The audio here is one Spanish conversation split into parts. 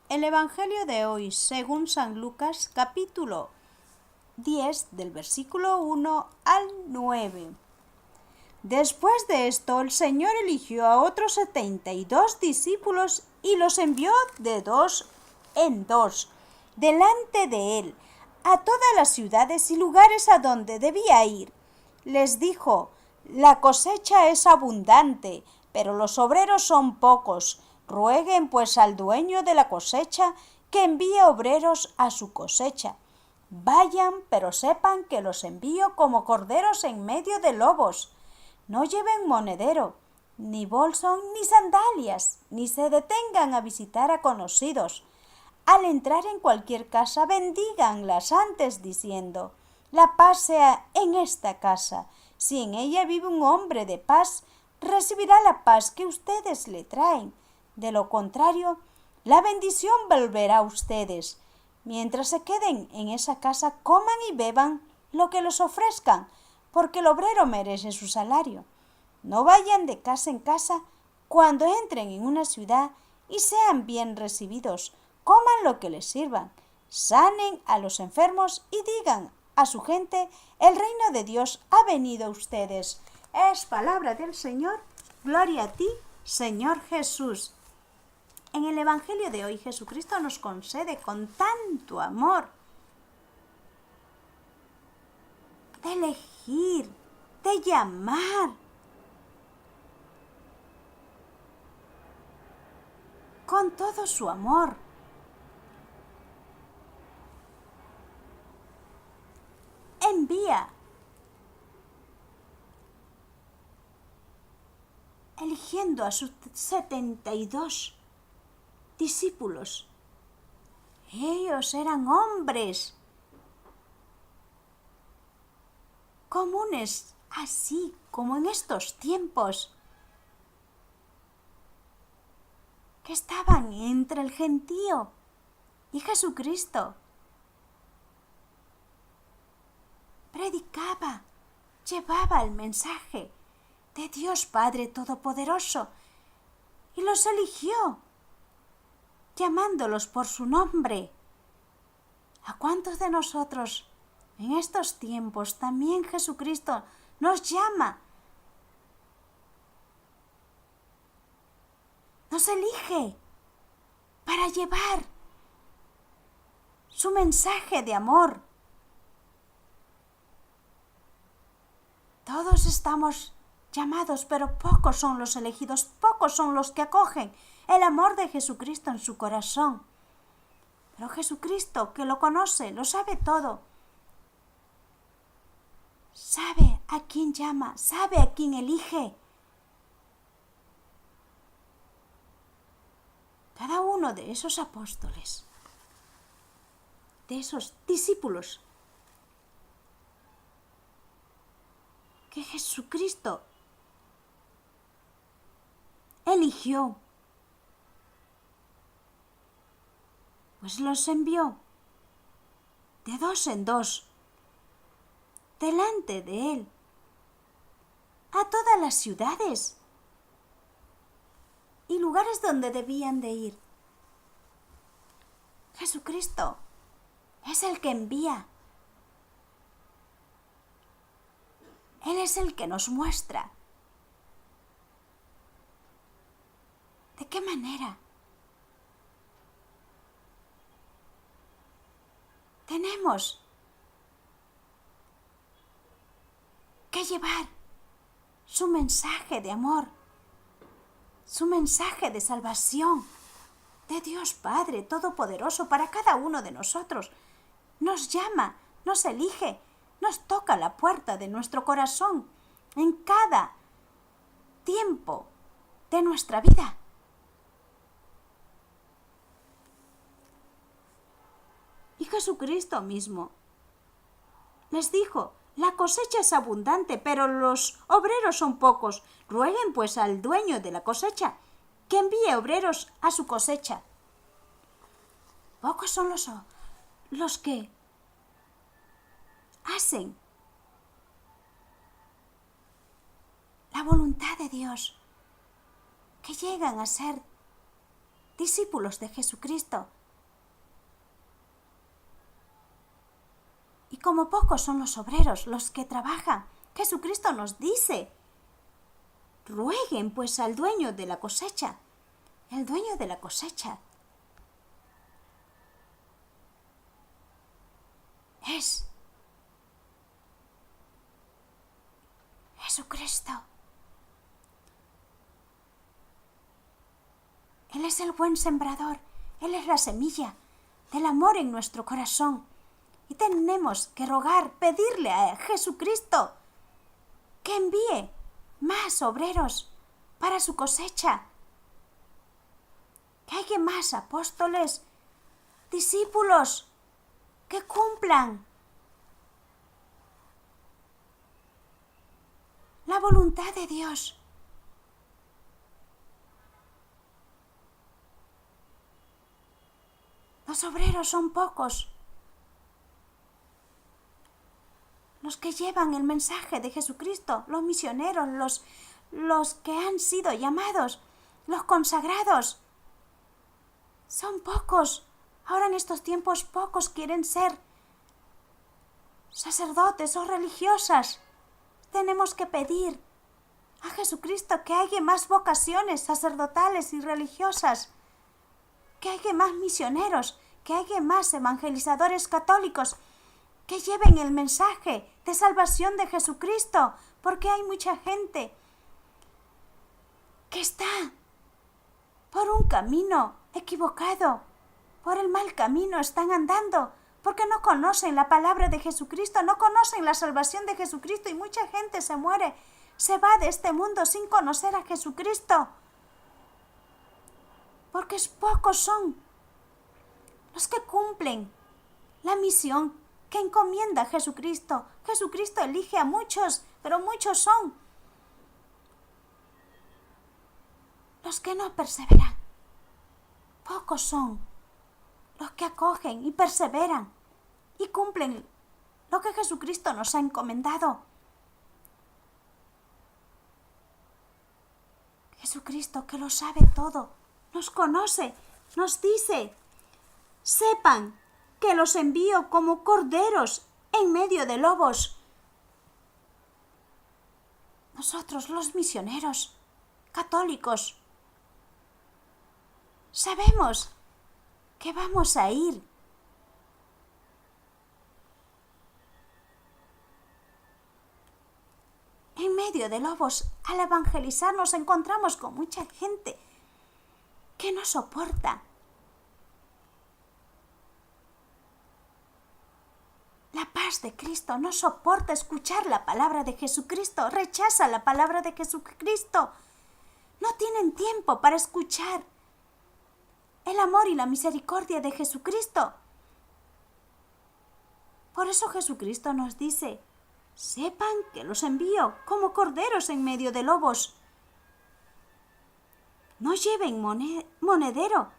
El Evangelio de hoy, según San Lucas, capítulo 10, del versículo 1 al 9. Después de esto, el Señor eligió a otros 72 discípulos y los envió de dos en dos, delante de él, a todas las ciudades y lugares a donde debía ir. Les dijo: la cosecha es abundante, pero los obreros son pocos. Rueguen pues al dueño de la cosecha que envíe obreros a su cosecha. Vayan, pero sepan que los envío como corderos en medio de lobos. No lleven monedero, ni bolso, ni sandalias, ni se detengan a visitar a conocidos. Al entrar en cualquier casa, bendíganlas antes diciendo: la paz sea en esta casa. Si en ella vive un hombre de paz, recibirá la paz que ustedes le traen. De lo contrario, la bendición volverá a ustedes. Mientras se queden en esa casa, coman y beban lo que les ofrezcan, porque el obrero merece su salario. No vayan de casa en casa cuando entren en una ciudad y sean bien recibidos. Coman lo que les sirvan, sanen a los enfermos y digan a su gente: el reino de Dios ha venido a ustedes. Es palabra del Señor. Gloria a ti, Señor Jesús. En el Evangelio de hoy, Jesucristo nos concede con tanto amor de elegir, de llamar, con todo su amor. Envía, eligiendo a sus 72 discípulos. Ellos eran hombres comunes, así como en estos tiempos, que estaban entre el gentío y Jesucristo. Predicaba, llevaba el mensaje de Dios Padre Todopoderoso y los eligió, llamándolos por su nombre. ¿A cuántos de nosotros en estos tiempos también Jesucristo nos llama? Nos elige para llevar su mensaje de amor. Todos estamos llamados, pero pocos son los elegidos, pocos son los que acogen el amor de Jesucristo en su corazón. Pero Jesucristo, que lo conoce, lo sabe todo, sabe a quién llama, sabe a quién elige. Cada uno de esos apóstoles, de esos discípulos que Jesucristo eligió, pues los envió de dos en dos, delante de él, a todas las ciudades y lugares donde debían de ir. Jesucristo es el que envía. Él es el que nos muestra de qué manera tenemos que llevar su mensaje de amor, su mensaje de salvación de Dios Padre Todopoderoso para cada uno de nosotros. Nos llama, nos elige, nos toca la puerta de nuestro corazón en cada tiempo de nuestra vida. Y Jesucristo mismo les dijo: la cosecha es abundante, pero los obreros son pocos. Rueguen pues al dueño de la cosecha que envíe obreros a su cosecha. Pocos son los que hacen la voluntad de Dios, que llegan a ser discípulos de Jesucristo, como pocos son los obreros, los que trabajan, Jesucristo nos dice, rueguen pues al dueño de la cosecha. El dueño de la cosecha es Jesucristo. Él es el buen sembrador, Él es la semilla del amor en nuestro corazón. Y tenemos que rogar, pedirle a Jesucristo que envíe más obreros para su cosecha. Que haya más apóstoles, discípulos, que cumplan la voluntad de Dios. Los obreros son pocos, los que llevan el mensaje de Jesucristo, los misioneros, los que han sido llamados, los consagrados. Son pocos. Ahora en estos tiempos pocos quieren ser sacerdotes o religiosas. Tenemos que pedir a Jesucristo que haya más vocaciones sacerdotales y religiosas, que haya más misioneros, que haya más evangelizadores católicos, que lleven el mensaje de salvación de Jesucristo, porque hay mucha gente que está por un camino equivocado, por el mal camino están andando, porque no conocen la palabra de Jesucristo, no conocen la salvación de Jesucristo y mucha gente se muere, se va de este mundo sin conocer a Jesucristo, porque pocos son los que cumplen la misión que encomienda a Jesucristo. Jesucristo elige a muchos, pero muchos son los que no perseveran. Pocos son los que acogen y perseveran y cumplen lo que Jesucristo nos ha encomendado. Jesucristo, que lo sabe todo, nos conoce, nos dice, sepan que los envío como corderos en medio de lobos. Nosotros, los misioneros católicos, sabemos que vamos a ir en medio de lobos. Al evangelizar nos encontramos con mucha gente que no soporta la paz de Cristo, no soporta escuchar la palabra de Jesucristo, rechaza la palabra de Jesucristo. No tienen tiempo para escuchar el amor y la misericordia de Jesucristo. Por eso Jesucristo nos dice, sepan que los envío como corderos en medio de lobos. No lleven monedero,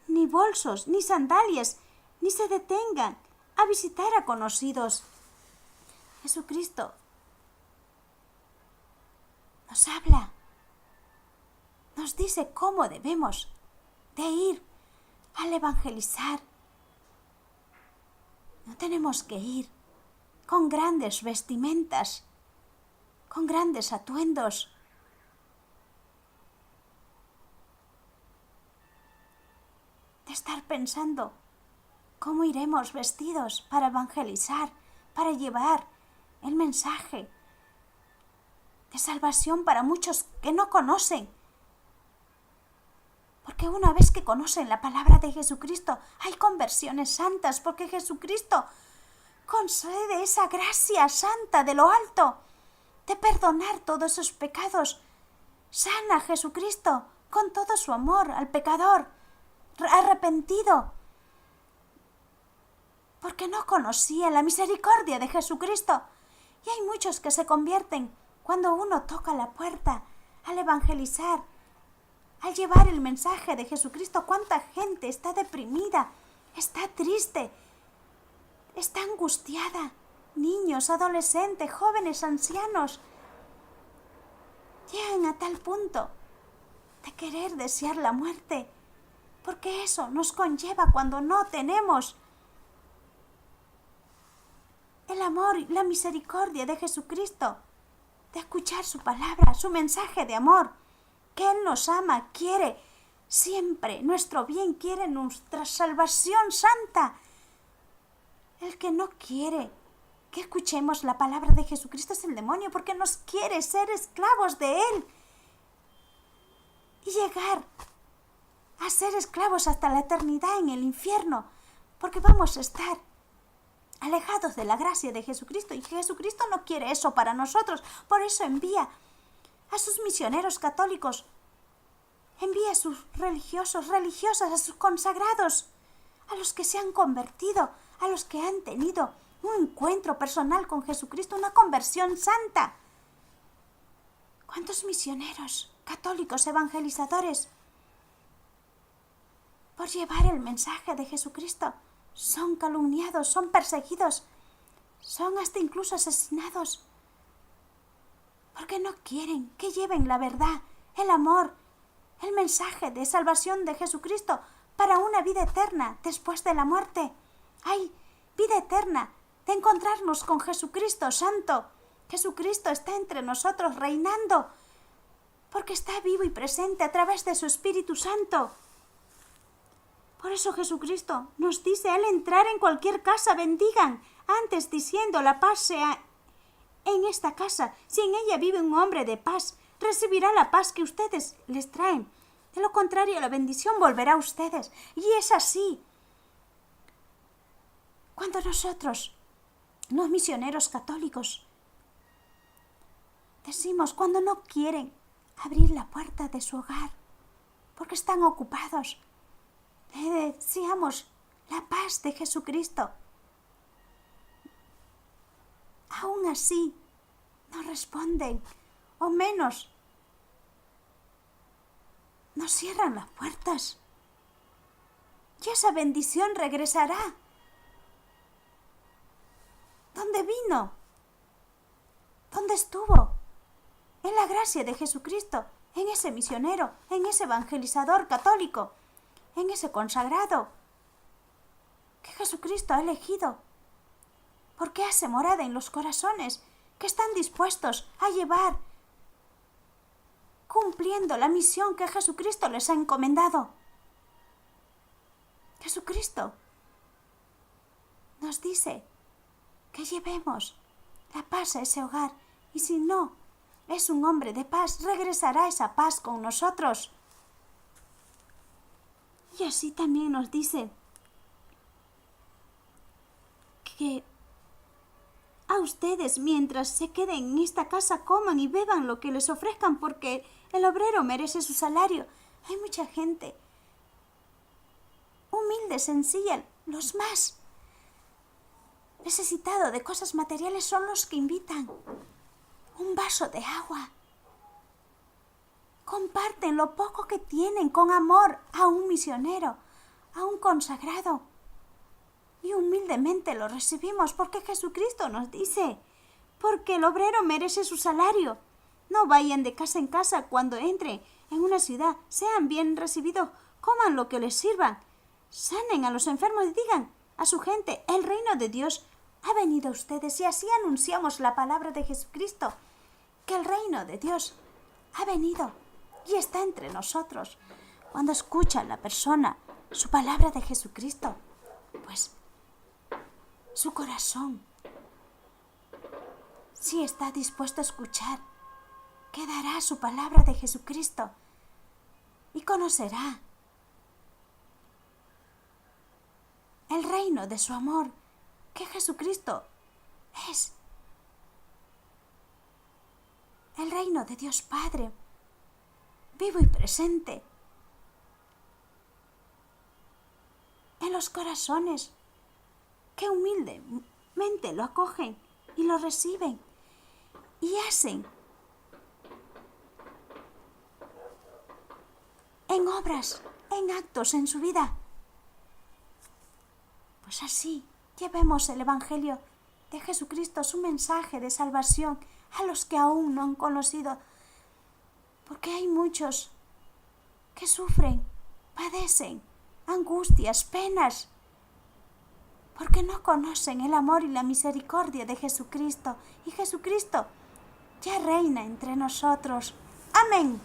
ni bolsos, ni sandalias, ni se detengan a visitar a conocidos. Jesucristo nos habla, nos dice cómo debemos de ir al evangelizar. No tenemos que ir con grandes vestimentas, con grandes atuendos. De estar pensando cómo iremos vestidos para evangelizar, para llevar el mensaje de salvación para muchos que no conocen. Porque una vez que conocen la palabra de Jesucristo, hay conversiones santas, porque Jesucristo concede esa gracia santa de lo alto, de perdonar todos esos pecados. Sana a Jesucristo con todo su amor al pecador arrepentido, porque no conocía la misericordia de Jesucristo. Y hay muchos que se convierten cuando uno toca la puerta al evangelizar, al llevar el mensaje de Jesucristo. Cuánta gente está deprimida, está triste, está angustiada. Niños, adolescentes, jóvenes, ancianos, llegan a tal punto de querer desear la muerte, porque eso nos conlleva cuando no tenemos el amor y la misericordia de Jesucristo, de escuchar su palabra, su mensaje de amor, que Él nos ama, quiere siempre nuestro bien, quiere nuestra salvación santa. El que no quiere que escuchemos la palabra de Jesucristo es el demonio, porque nos quiere ser esclavos de Él y llegar a ser esclavos hasta la eternidad en el infierno, porque vamos a estar alejados de la gracia de Jesucristo, y Jesucristo no quiere eso para nosotros. Por eso envía a sus misioneros católicos, envía a sus religiosos, religiosas, a sus consagrados, a los que se han convertido, a los que han tenido un encuentro personal con Jesucristo, una conversión santa. ¿Cuántos misioneros católicos evangelizadores, por llevar el mensaje de Jesucristo, son calumniados, son perseguidos, son hasta incluso asesinados, porque no quieren que lleven la verdad, el amor, el mensaje de salvación de Jesucristo para una vida eterna después de la muerte? Hay vida eterna de encontrarnos con Jesucristo Santo. Jesucristo está entre nosotros reinando, porque está vivo y presente a través de su Espíritu Santo. Por eso Jesucristo nos dice al entrar en cualquier casa, bendigan, antes diciendo la paz sea en esta casa. Si en ella vive un hombre de paz, recibirá la paz que ustedes les traen. De lo contrario, la bendición volverá a ustedes. Y es así. Cuando nosotros, los misioneros católicos, decimos cuando no quieren abrir la puerta de su hogar, porque están ocupados, le deseamos la paz de Jesucristo. Aún así, no responden, o menos, nos cierran las puertas. Y esa bendición regresará. ¿Dónde vino? ¿Dónde estuvo? En la gracia de Jesucristo, en ese misionero, en ese evangelizador católico, en ese consagrado que Jesucristo ha elegido, porque hace morada en los corazones que están dispuestos a llevar, cumpliendo la misión que Jesucristo les ha encomendado. Jesucristo nos dice que llevemos la paz a ese hogar, y si no es un hombre de paz, regresará esa paz con nosotros. Y así también nos dice que a ustedes, mientras se queden en esta casa, coman y beban lo que les ofrezcan, porque el obrero merece su salario. Hay mucha gente humilde, sencilla, los más necesitados de cosas materiales son los que invitan un vaso de agua. Comparten lo poco que tienen con amor a un misionero, a un consagrado. Y humildemente lo recibimos porque Jesucristo nos dice, porque el obrero merece su salario. No vayan de casa en casa cuando entren en una ciudad, sean bien recibidos, coman lo que les sirvan, sanen a los enfermos y digan a su gente, el reino de Dios ha venido a ustedes. Y así anunciamos la palabra de Jesucristo, que el reino de Dios ha venido y está entre nosotros. Cuando escucha la persona su palabra de Jesucristo, pues su corazón, si está dispuesto a escuchar, quedará su palabra de Jesucristo y conocerá el reino de su amor, que Jesucristo es el reino de Dios Padre, vivo y presente en los corazones que humildemente lo acogen y lo reciben y hacen en obras, en actos en su vida. Pues así llevemos el Evangelio de Jesucristo, su mensaje de salvación a los que aún no han conocido, porque hay muchos que sufren, padecen angustias, penas, porque no conocen el amor y la misericordia de Jesucristo, y Jesucristo ya reina entre nosotros. Amén.